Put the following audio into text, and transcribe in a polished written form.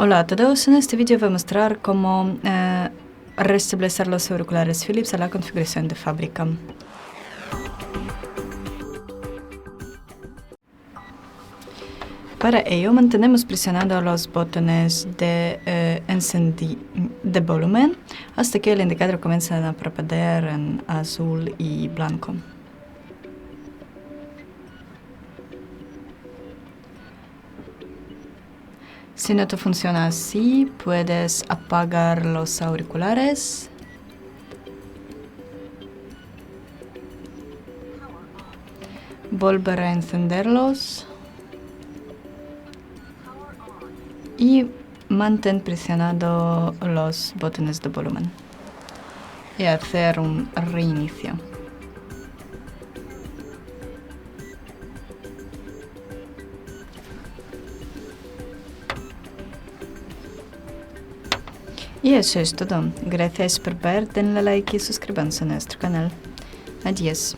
Hola a todos, en este vídeo voy a mostrar cómo restablecer los auriculares Philips a la configuración de fábrica. Para ello mantenemos presionando los botones de volumen hasta que el indicador comience a parpadear en azul y blanco. Si no te funciona así, puedes apagar los auriculares volver a encenderlos y mantén presionado los botones de volumen y hacer un reinicio. Y eso es todo. Gracias por ver, denle like y suscríbanse a nuestro canal. Adiós.